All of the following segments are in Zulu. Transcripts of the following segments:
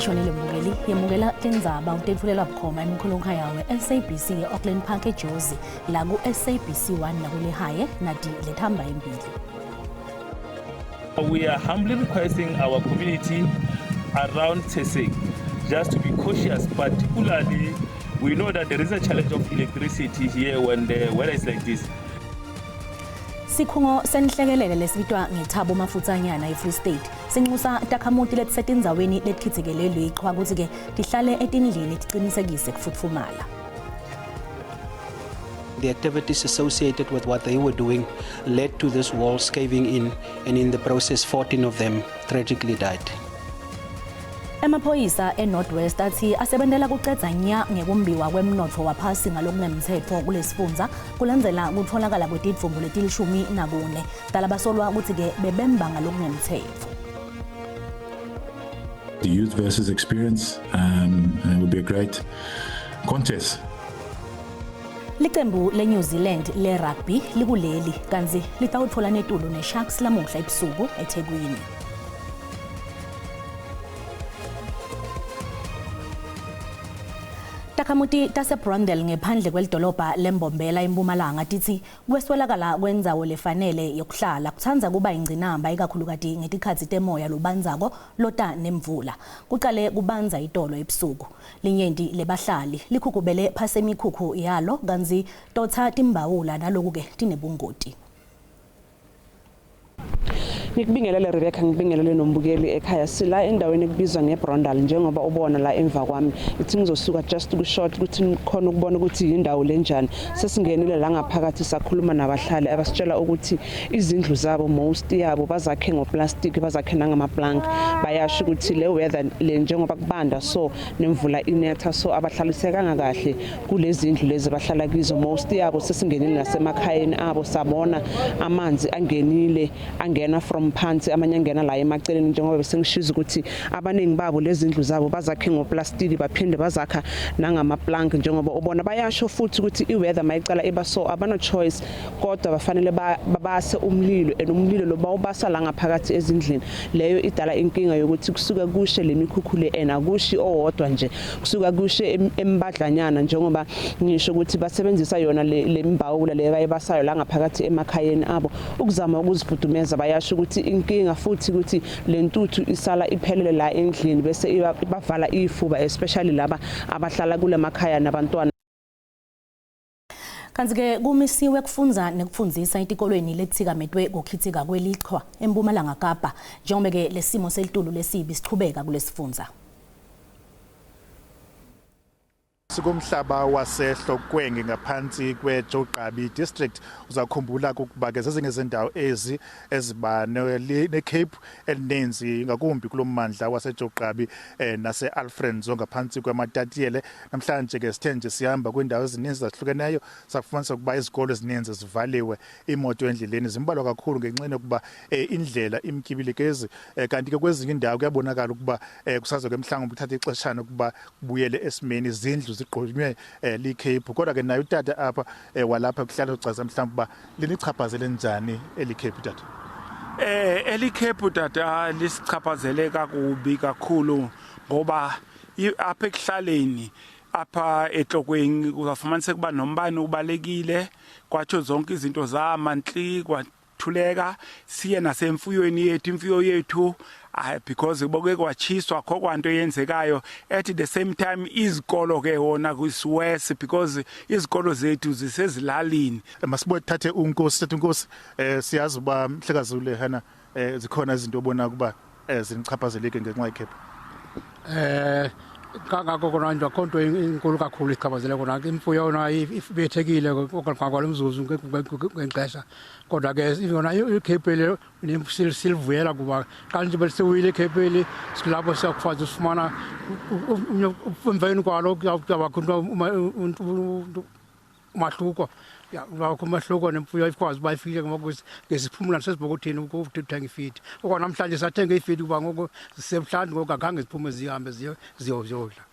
lishonile mbukeli yemukela tindzaba utetfulela bukhoma emkhulunga yawe SABC Auckland Park eJozi la ku SABC 1 nakulehaye nati lethamba embili. We are humbly requesting our community around Tesek just to be cautious, particularly we know that there is a challenge of electricity here when the weather is like this. Sikhungo senhlekelele lesibitwa ngethabo mafutsanyana eFree State sinxusa takhamuti letisetindzaweni letikhithikelelwe iqhwa ukuthi ke tihlale etindlini tiqinisekise kufutfumala. The activities associated with what they were doing led to this walls caving in, and in the process 14 of them tragically died. Emaphoyisa eNorthwest athi asebentela kucedza nya ngekumbiwa kwemnotfo waphasi ngalokungemthetho kulesifundza kulandzela kutfolakala kwetidvumbu letilishumi nakune talabasolwa ukuthi ke bebemba ngalokungemthetho. The youth versus experience would be a great contest. Licembu le-New Zealand le-rugby likuleli kanzi litawutfola netulu ne-Sharks lamuhla ebusuku eThekwini. Takhamuti taseBrondale ngephandle kwelidolobha leMbombela eMpumalanga tithi kweswelakala kwendzawo lefanele yokuhlala kuthandza kuba ingcinamba ikakhulukati ngetikhatsi temoya lubandzako lota nemvula kuqale kubanza itolo ebusuku linyenti lebahlali likhukubele phase imikhukhu yalo kanzi totsa timbawula naloku ke tinebungoti. Ngikubingelele Rebecca, ngikubingelele nombukeli ekhaya sila endaweni ekubizwa ngeBrondale njengoba ubona la emva kwami ithi ngizosuka just ku-short ukuthi nikhona ukubona ukuthi indawo lenjani sesingenile la ngaphakathi sakhuluma nabahlali abasitshela ukuthi izindlu zabo most yabo bazakhe ngoplastic bazakhe nangamaplank bayasho ukuthi le weather le njengoba kubanda so nemvula inetha so abahlalisekanga kahle kulezi indlu lezi bahlala kizo most yabo sesingenile nasemakhayeni abo sabona amanzi angenile angena from phansi amanye angena la emaceleni njengoba besengishiza ukuthi abaningi babo lezi ndlu zabo bazakhe ngoplastic baphinde bazakha nangamaplank njengoba ubona bayasho futhi ukuthi iweather mayicala eba so abana choice kodwa bafanele babase umlilo umlilo lo bawubasa la ngaphakathi ezindlini leyo idala inkinga yokuthi kusuka kushe lemikhukhu le kushi owodwa nje kusuka kushe embadlanyana njengoba ngisho ukuthi basebenzisa yona le mbawula le bayibasayo la ngaphakathi emakhayeni abo ukuzama ukuzifudumeza bayasho ukuthi inkinga futhi ukuthi lentuthu isala iphelele la endlini bese ibavala ifuba especially laba abahlala kule makhaya nabantwana. Kanti ke kumisiwe kufunza nekufundisa etikolweni lethikamethwe kokhithika kweliqhwa eMpumalanga Kapa njengoba ke lesimo selitulu lesibi sichubeka kulesifundza. Sikumhlaba waseHlokwenge ngaphansi kweJoqabi district uzakhumbula ukuba ke zezinye izindawo eziba neCape elinenzi ngakumbi kulommandla waseJoqabi nase-Alfred ngaphansi kwamatatiyele namhlanje ke sithe nje sihamba kwindawo ezininzi zahlukeneyo sakufumanisa ukuba izikolo ezininzi zivaliwe imoto endleleni zimbalwa kakhulu ngenxa yokuba indlela imkibilikezi kanti ke kwezinye indawo kuyabonakala ukuba kusazoke mhlawumbe kuthatha ixeshana ukuba kubuyele esimeni izindlu ziqhonywe liCape kodwa ke nayo utata apha walapha kuhlala ucaza mhlawumbe ba linichaphazele njani eliCape tata. EliCape tata lisichaphazele kakubi kakhulu ngoba apha ekuhlaleni apha eTlokweni uzafumanisa kuba nombane ubalekile kwatsho zonke izinto zamantli kwathuleka siye nasemfuyweni yethu imfuyo yethu because boke kwachiswa kho kwanto yenzekayo at the same time izikolo ke wona kusiwese because izikolo zethu zisezilalini. Masibuye thathe unkosi siyazi uba mhlekazi ulehana zikhona izinto obona kuba zinichaphazeleke ngenxa yeCape. Kangako kona nje akho nto inkulu kakhulu ichaphazele kona imfuyo yona ibethekile ngokwalomzuzu ngexesha kodwa ke yona iCape le silivuyela kuba kanti besiwile iCape le silapho siyakufaza usifumana emveni kwalo kuyabakho umahluko yakho umahluko nemfuyo ikwazi uba ifike ngesiphumula sesibokothini ukuthenga ifeed okwa namhlanje sathenga ifeed kuba ngoku zisebuhlanti ngoku akhange ziphume zihambe ziyodla.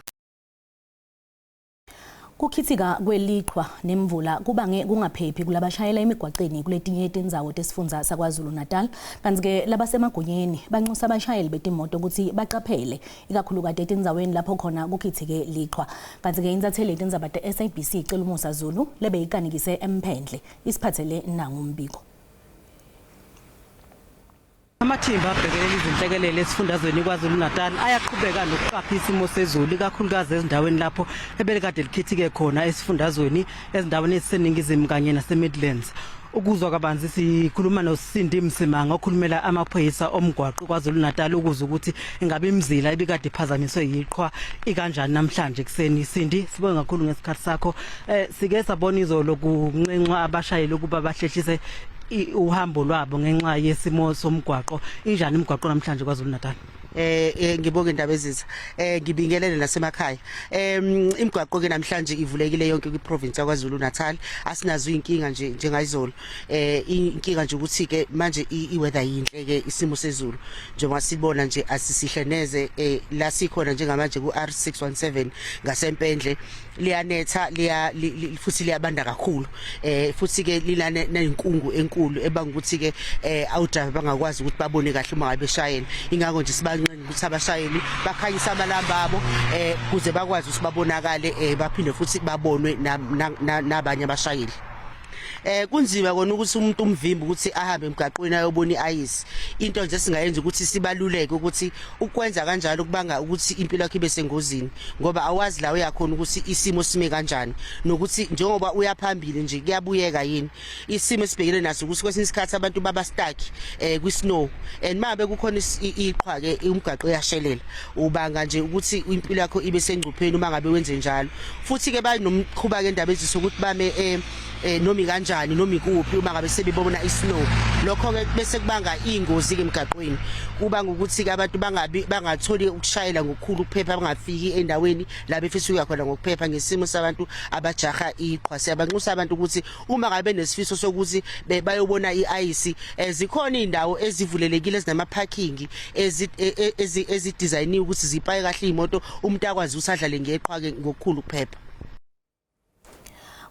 Kukhithika kweliqhwa nemvula kubange kungaphephi kulabashayela emigwaqeni kuletinye izindzawo tesifundza saKwaZulu Natal kanti ke labasemagonyeni banxusa abashayeli betimoto ukuthi baqaphele ikakhulukazi etindzaweni lapho khona kukhithike liqhwa kanti ke inzathele etindzaba te-SABC icela umusa Zulu lebe ikanikise emphendle isiphathele nangu umbiko. Amathimba abhekelele izinhlekelele esifundazweni kwaZulu Natal ayaqhubeka nokuqapha isimo sezulu ikakhulukazi ezindaweni lapho ebelikade likhithike khona esifundazweni ezindaweni eziseningizimu kanye naseMidlands. Ukuzwa kabanzi sikhuluma noSindi Msimanga okhulumela amaphoyisa omgwaqo kwaZulu Natal ukuze ukuthi ingabe imizila ebikade iphazanyiswe yiqhwa ikanjani namhlanje kuseni. Sindi, sibonge kakhulu ngesikhathi sakho. Sike sabona izolo kunqenqwa abashayeli ukuba bahlehlise uhambo lwabo ngenxa yesimo somgwaqo. Injani imigwaqo namhlanje kwaZulu Natal? Ngibonge indaba ezitha ngibingelele nasemakhaya imigwaqo ke namhlanje ivulekile yonke kwiprovince yaKwaZulu Natal asinazo inkinga nje njengayizolo inkinga nje ukuthi ke manje iweather yinhle ke isimo sezulu njengoba sibona nje asisihle neze la sikhona njengamanje ku R617 ngasempendle liyanetha futhi liyabanda kakhulu futhi ke lilana nenkungu enkulu ebanga ukuthi ke awudriver bangakwazi ukuthi babone kahle uma ngabe beshayela ingakho nje ukuthi abashayeli bakhanyisa amalamba abo kuze bakwazi ukuthi babonakale baphinde futhi babonwe nabanye abashayeli. Kunzima kona ukuthi umuntu umvimbi ukuthi ahambe emgaqweni ayobona iayisi. Into nje singayenza ukuthi sibaluleke ukuthi ukwenza kanjalo kubanga ukuthi impilo yakhe ibe sengozini ngoba awazi la uyakhona ukuthi isimo sime kanjani nokuthi njengoba uyaphambili nje kuyabuyeka yini isimo esibhekele naso ukuthi kwesinye isikhathi abantu baba stuck kwi-snow and mabe kukhona iqhwa ke umgaqo uyashelela ubanga nje ukuthi impilo yakho ibe sengcupheni uma ngabe wenze njalo futhi ke banomkhuba ke indaba ezisokuthi bame nomi kanjani nomi kuphi uma ngabe sebebona isnow lokho ke bese kubanga ingozi ke emgaqweni kubanga ukuthi ke abantu bangatholi ukushayela ngokukhulu ukuphepha bangafiki endaweni la befisa ukuya khona ngokuphepha ngesimo sabantu abajaha iqhwa. Siyabanxusa abantu ukuthi uma ngabe nesifiso sokuthi bayobona iayisi zikhona indawo ezivulelekile ezinama parking ezidesigniwe ukuthi zipaye kahle imoto umuntu akwazi usadlale ngeqhwa ke ngokukhulu ukuphepha.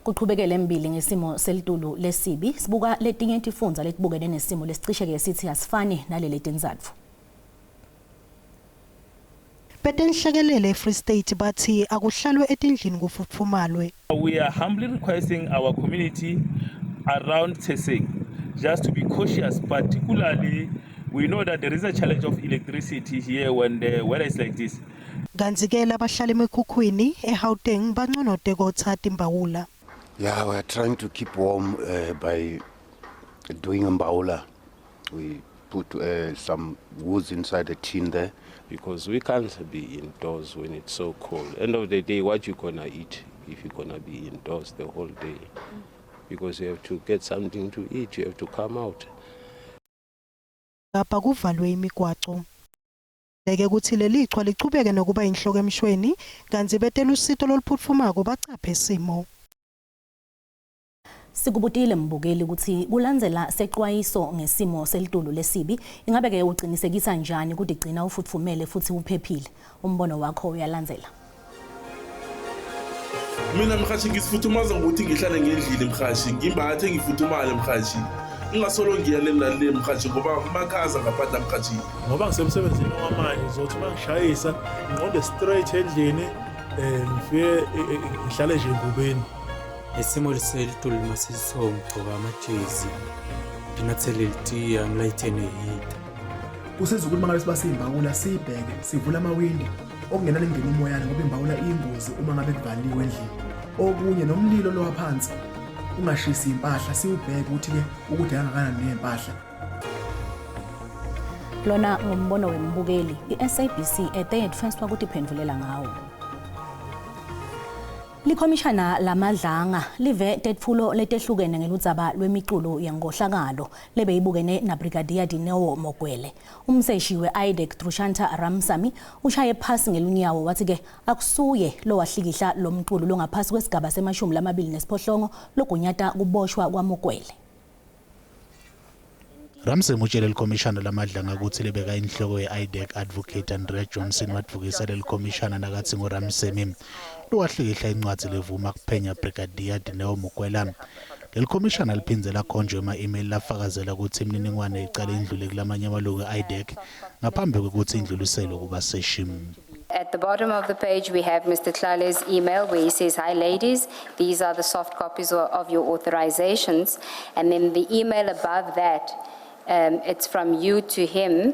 Kuqhubekele embili ngesimo selitulu lesibi sibuka letinye itifundza letibukene nesimo lesicishe ke sithi asifani naleli tinzatfu. Betenhlekelele eFree State bathi akuhlalwe etindlini kufuphumalwe. We are humbly requesting our community around Teseng just to be cautious, particularly we know that there is a challenge of electricity here when the weather is like this. Ganzikela abahlala emekhukhwini eGauteng banconote kothatha imbawula. Yeah, we are trying to keep warm by doing mbawula. We put some woods inside the tin there because we can't be indoors when it's so cold. End of the day, what you gonna eat if you're gonna be indoors the whole day? Because you have to get something to eat, you have to come out. Lapha kuvalwe imigwaco. Leke ukuthi leli iqhwa lichubeke nokuba inhloko emshweni kanti betela usito loluphuthumako bacaphe isimo. Sikubutile mbukeli ukuthi kulandzela seqwayiso ngesimo selitulu lesibi ingabe ke uqinisekisa njani ukuthi gcina ufuthumele futhi uphephile umbono wakho uyalandzela. Mina mkhashi ngisifuthumaza ngokuthi ngihlale ngendlini mkhashi ngimbathe ngifuthumale mkhashi ngingasolo ngiyalela mkhashi ngoba makhaza ngaphandla mkhashi ngoba ngisemsebenzini wamanje uzothi mangishayisa ngiqonde straight endlini ngifike ngihlale nje ngubeni. Isimo selitulu masisomgcoba amajezi nginatshelelitiya ngilayithene hita kusiza ukuthi mangabe sibasimba sibheke sivula amawindi okungena lengena umoyana ngoba imbawula ingozi uma ngabe kuvaliwe endlini okunye nomlilo lo waphansi ungashisi impahla siubheke ukuthi ke ukuthi angakanani nempahla. Lona ngombono wembukeli iSABC ethe first ukuthi iphendvulela ngawo. Likhomishana lamadlanga live tetfulo letehlukene ngeludzaba lwemiculo yengohlakalo lebeyibukene naBrigadier Dineo Mogwele. Umseshi weIDEC Trushanta Ramsamy ushaye phasi ngelunyawo wathi ke akusuye lo wahlikihla lomculo longaphasi kwesigaba se-28 logunyata kuboshwa kwaMogwele. Ramsey utshele likhomishana lamadlanga ukuthi lebeka inhloko yeIDEC Advocate Andrea Johnson wathukisa lelikhomishana nakathi ngoRamsey lokwahlikihla incwadi levuma kuphenya Brigadier Dineo Mukwela. Lelikhomishana liphindze lakhonjwa ema-email lafakazela ukuthi imininingwane iqale indlule kulamanye amalungu e-IDEC ngaphambi kokuthi indluliselwe kubaseshi. At the bottom of the page, we have Mr. Tlale's email where he says, "Hi ladies, these are the soft copies of your authorizations." And then the email above that, it's from you to him,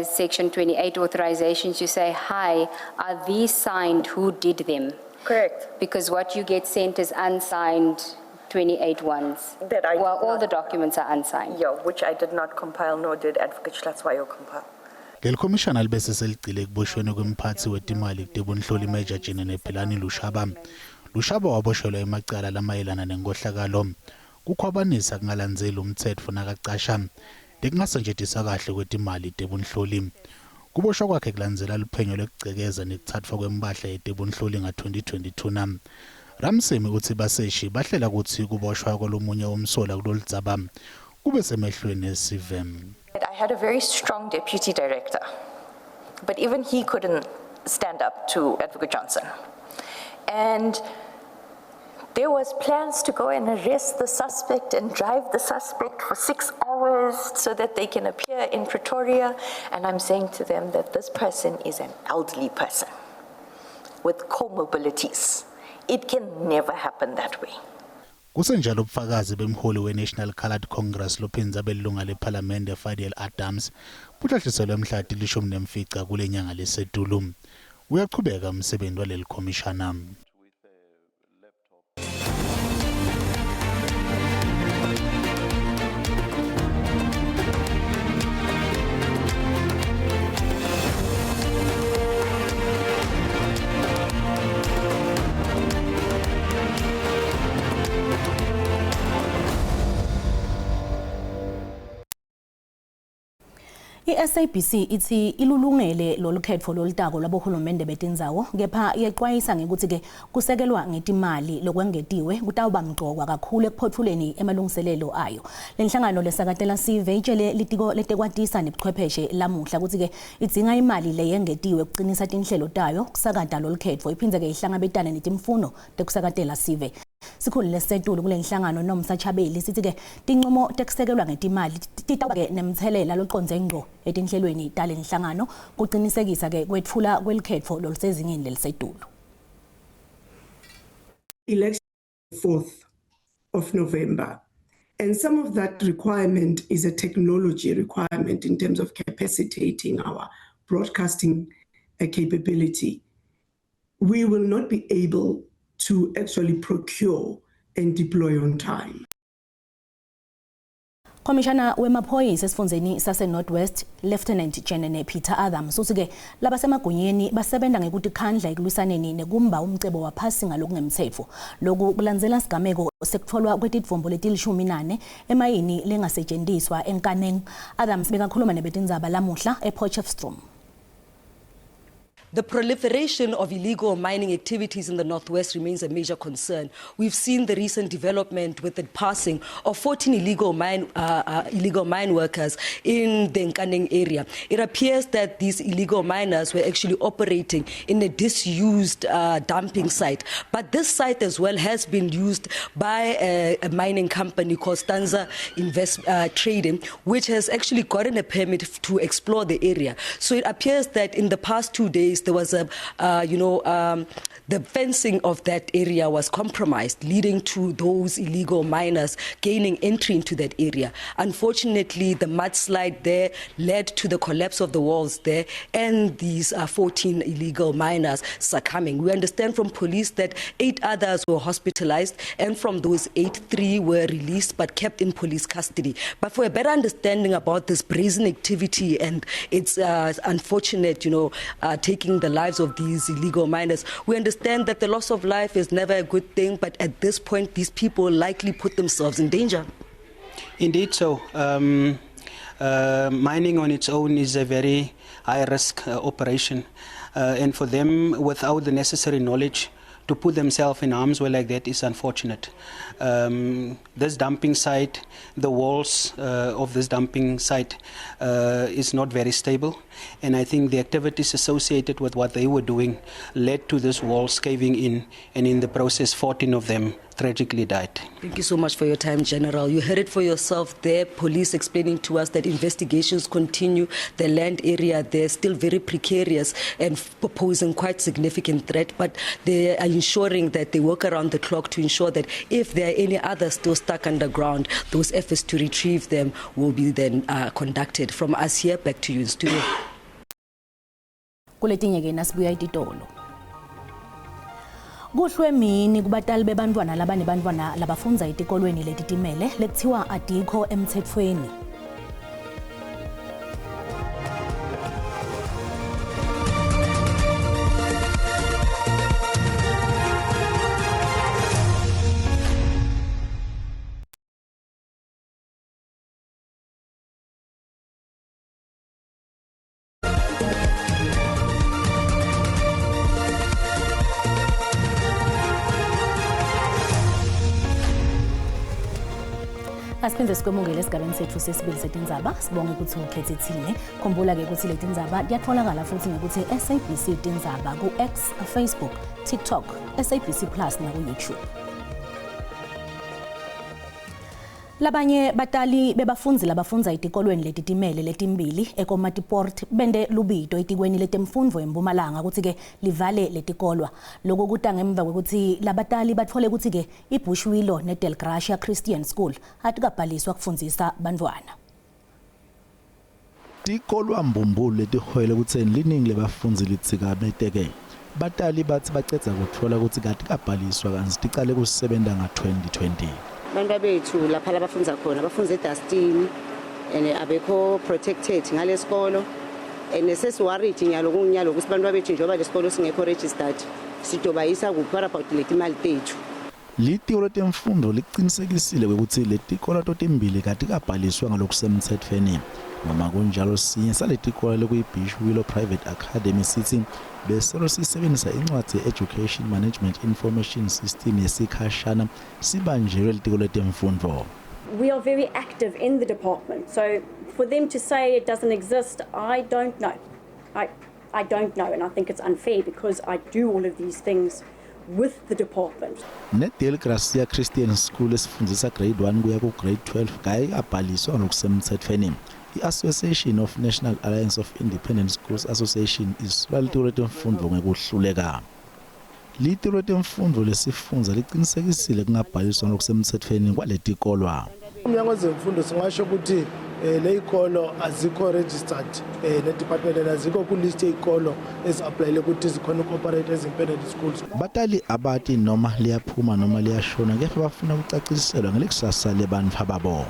section 28 authorizations. You say, "Hi, are these signed? Who did them?" Correct. Because what you get sent is unsigned 28 ones. Well, all the documents are unsigned. Yeah, which I did not compile, nor did Advocate Schlatzwayo compile. Lelikhomishana libese seligcile ekuboshweni kwemphathi wetimali kuTebunhloli Major General Philani Lushaba. Lushaba waboshelwa emacala lamayelana nenkohlakalo kukhwabanisa kungalandzeli umthetho nakacasha lekungasetshenziswa kahle kwetimali Tebunhloli. Kuboshwa kwakhe kulandzela luphenyo lekugcekeza nekuthathwa kwempahla yeTebunhloli nga-2022. Ramsemi uthi baseshi bahlela ukuthi kuboshwa kolomunye umsola kulolidzaba kube semehlweni esivem. I had a very strong deputy director, but even he couldn't stand up to Advocate Johnson. And there was plans to go and arrest the suspect and drive the suspect for 6 hours so that they can appear in Pretoria. And I'm saying to them that this person is an elderly person with comorbidities. It can never happen that way. Kusenjalo ubufakazi bemholi we-National Coloured Congress lophindza belunga leParliament Fadel Adams buhlahliselwe emhla ka-14 kule nyanga leSetulu. Uyaqhubeka umsebenzi waleli khomishana. I-SABC ithi ilulungele lolukhetho lolutako labohulumende betindzawo kepha iyexwayisa ngekuthi ke kusekelwa ngetimali lokwengetiwe kutawuba mgqokwa kakhulu ekuphotfuleni emalungiselelo ayo. Lenhlangano lesakatela sive itshele litiko letekwatisa nebuchwepheshe lamuhla ukuthi ke idzinga imali leyengetiwe kuqinisa tinhlelo tayo kusakata lolukhetho iphindze ke ihlangabetane netimfuno tekusakatela sive. Sikhulu lesetulu kule nhlangano Nomsa Chabeli sithi ke tinqumo tekusekelwa ngetimali titaba ke nemthelela loqonze ngqo etinhlelweni tale nhlangano kuqinisekisa ke kwetfula kwelikhetho lolusezingeni lelisetulu. Election 4th of November, and some of that requirement is a technology requirement in terms of capacitating our broadcasting capability. We will not be able to actually procure and deploy on time. Commissioner wemaphoyisa esifundeni sase Northwest Lieutenant General Peter Adams uthi ke laba semagunyeni basebenta ngekuthi khandla ekulwisaneni nekumba umcebo waphasi ngalokungemthetho lokhu kulandzela sigameko sekutfolwa kwetidvumbo letilishumi emayini lengasetshenziswa enkaneng. Adams bekakhuluma nebetindzaba lamuhla ePotchefstroom. The proliferation of illegal mining activities in the Northwest remains a major concern. We've seen the recent development with the passing of 14 illegal mine workers in the Nkaneng area. It appears that these illegal miners were actually operating in a disused dumping site. But this site as well has been used by a mining company called Stanza Trading, which has actually gotten a permit to explore the area. So it appears that in the past 2 days, there was the fencing of that area was compromised, leading to those illegal miners gaining entry into that area. Unfortunately, the mudslide there led to the collapse of the walls there, and these 14 illegal miners succumbing. We understand from police that 8 others were hospitalized, and from those 8, 3 were released but kept in police custody. But for a better understanding about this brazen activity and its unfortunate, taking the lives of these illegal miners, we understand that the loss of life is never a good thing, but at this point, these people likely put themselves in danger. Indeed so. Mining on its own is a very high-risk operation, and for them, without the necessary knowledge, to put themselves in harm's way like that is unfortunate. This dumping site, the walls of this dumping site is not very stable, and I think the activities associated with what they were doing led to this walls caving in, and in the process 14 of them tragically died. Thank you so much for your time, General. You heard it for yourself there, police explaining to us that investigations continue. The land area there is still very precarious and posing quite significant threat, but they are ensuring that they work around the clock to ensure that if there are any others still stuck underground, those efforts to retrieve them will be then conducted. From us here, back to you in studio. Kuletinye ke nasibuya ititolo. Kuhlwe mini kubatali bebantwana labanebantwana labafundza etikolweni letitimele lekuthiwa adikho emthethweni. Asiphinde sikwemukele esigabeni sethu sesibili setindzaba sibonge ukuthi ukhethethile. Khumbula ke ukuthi leti ndzaba kuyatholakala futhi ngokuthi SABC tindzaba ku X, Facebook, TikTok, SABC Plus na ku YouTube. Labanye batali bebafundzi labafundza etikolweni letitimele letimbili eKomatiport bende lubito etikweni letemfundvo eMpumalanga ukuthi ke livale letikolwa. Lokho kuta ngemva kwekuthi labatali batfole ukuthi ke iBushwilo neDelgracia Christian School atikabhaliswa kufundzisa bantwana. Tikolwa Mbumbulu letihoyele kutseni liningi lebafundzi litsikabeteke. Batali bathi bacedza kutfola ukuthi katikabhaliswa kanti ticale kusebenta nga-2020. Abantu bethu lapha labafundza khona bafundza eDustini and abekho protected ngalesikolo and sesiworried nyalo kunyalo ukuthi abantu bethu njengoba lesikolo singekho registered sidobayisa kuphi about letimali tethu. Litiko letemfundo liqinisekisile ukuthi letikolo totimbili katikabhaliswa ngalokusemthethweni. Noma kunjalo sinye saletikolo lekuyibishwilo Private Academy sithi beselo sisebenzisa incwadi Education Management Information System yesikhashana sibanjelwe litiko letemfundo. We are very active in the department, so for them to say it doesn't exist, I don't know. I don't know, and I think it's unfair because I do all of these things with the department. NeDelgracia Christian School esifundisa grade 1 kuya ku grade 12 gayi abhaliswa ngokusemthethweni. I-Association of National Alliance of Independent Schools Association isula litiko letemfundo ngekuhluleka. Litiko letemfundo lesifundza liqinisekisile kungabhaliswa ngokusemthethweni kwaletikolwa. Umnyango wezemfundo singasho ukuthi leyikolo azikho registered nedepartment azikho ku list yeyikolo ezi-applyele ukuthi zikhona uku-operate as independent schools. Batali abati noma liyaphuma noma liyashona kepha bafuna ukucaciselwa ngelekusasa lebantfu babo.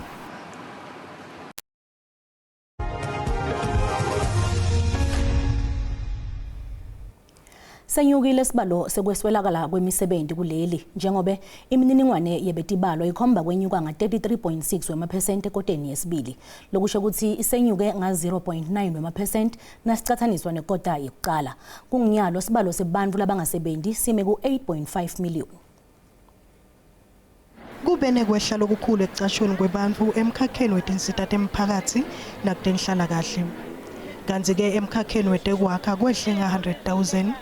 Senyukile sibalo sekweswelakala kwemisebenzi kuleli njengoba imininingwane yebetibalwa ikhomba kwenyuka nga-33.6 wema% ekoteni yesibili lokusho ukuthi isenyuke nga-0.9 wema% nasicathaniswa nekota yokuqala kunginyalo sibalo sebantu labangasebenzi sime ku-8.5 million. Kube nekwehla lokukhulu ekucashweni kwebantu emkhakheni wetinsita temphakathi nakutenhlala kahle. Kanti ke emkhakheni wetekwakha kwehle nga-100,000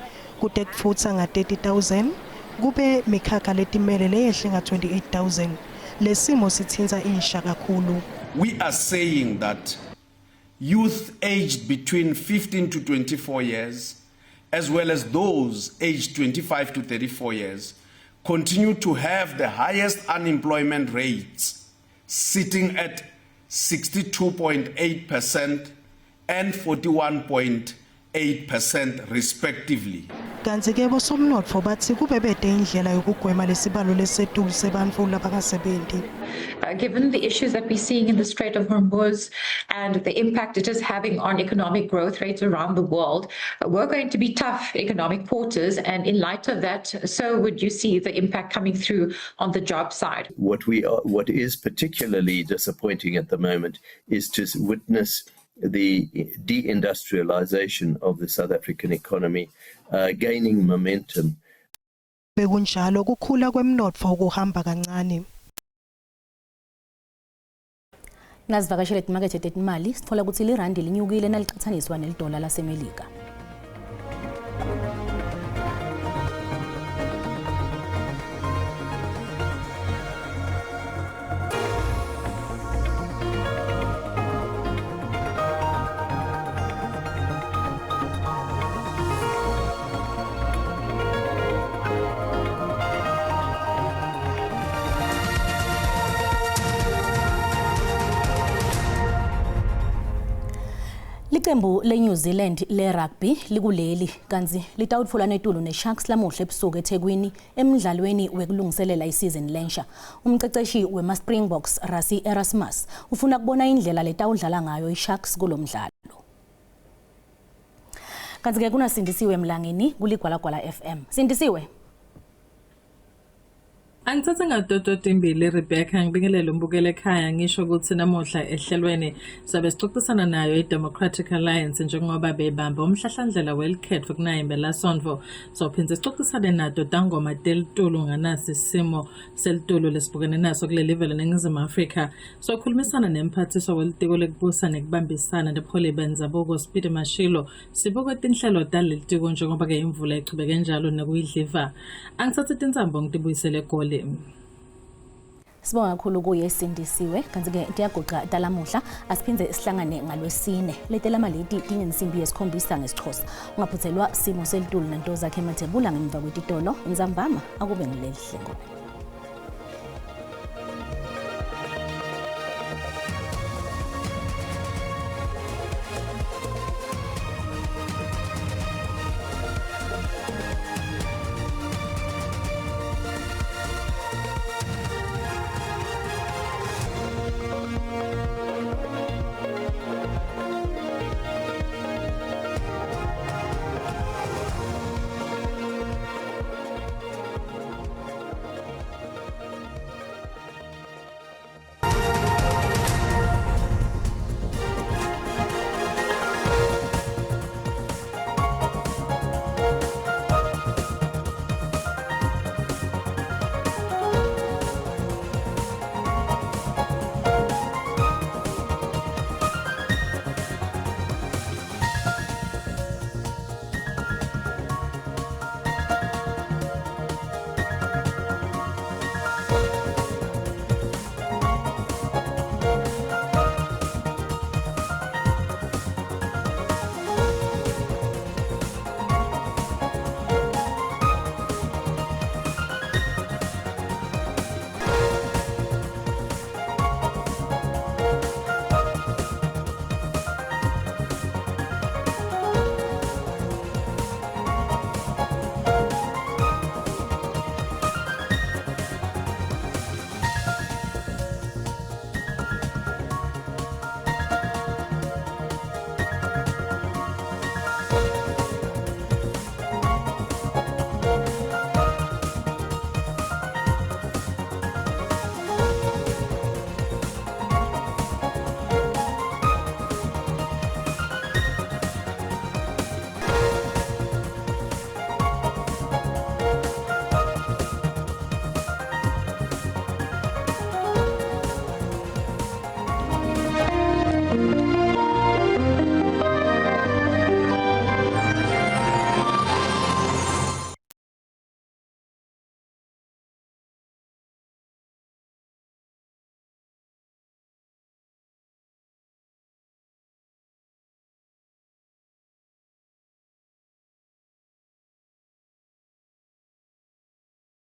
kutekufutsa nga-30,000 kube mikhakha letimele leyehle nga-28,000 lesimo sithinza insha kakhulu. We are saying that youth aged between 15 to 24 years as well as those aged 25 to 34 years continue to have the highest unemployment rates, sitting at 62.8% and 41.8% respectively. Kanti ke bosomnotfo bathi kube bede indlela yokugwema lesibalo lesetulu sebantu labangasebenzi. Given the issues that we're seeing in the Strait of Hormuz and the impact it is having on economic growth rates around the world, we're going to be tough economic quarters, and in light of that, so would you see the impact coming through on the job side? What is particularly disappointing at the moment is to witness the deindustrialization of the South African economy gaining momentum. bekunjalo kukhula kwemnotfo kuhamba kancane. Nazivakashele ezimakethe zetimali sithola ukuthi lirandi linyukile naliqhathaniswa nelidola laseMelika. Iqembu le-New Zealand le-rugby likuleli kanzi litawutfula netulu ne-Sharks lamuhla ebusuku eThekwini emidlalweni wekulungiselela isizini lensha. Umceceshi wema-Springboks Rassie Erasmus ufuna kubona indlela letawudlala ngayo i-Sharks kulomdlalo. Kanzi-ke kunasindisiwe Mlangeni kuligwalagwala FM. Sindisiwe. Angithatha ngadodo timbili Rebecca ngibingelele umbukele ekhaya ngisho ukuthi namuhla ehlelweni sabe sixoxisana nayo i-Democratic Alliance njengoba bebamba umhlahlandlela welkhetho kunayimbe lasonto sophindze sixoxisane nato Dangoma Deltulu nganasi isimo selitulu lesibukene naso kule level eNingizimu Afrika sokhulumisana nemphathiswa welitiko lekubusa nekubambisana nePholi Benzabuko Speedy Mashilo sibuka tinhlelo talelitiko njengoba ke imvula ichubeke njalo nekuyidliva. Angithatha tinsambo ngitibuyisele eGoli. Sibonga kakhulu kuye Sindisiwe kanti-ke ndiyagoqa talamuhla asiphindze sihlangane ngalwesine letela maleti tingensimbi yesikhombisa ngesixhosa ungaphuthelwa simo selitulu nanto zakhe emathebula ngemva kwetitolo inzambama akube ngilelihle ngoba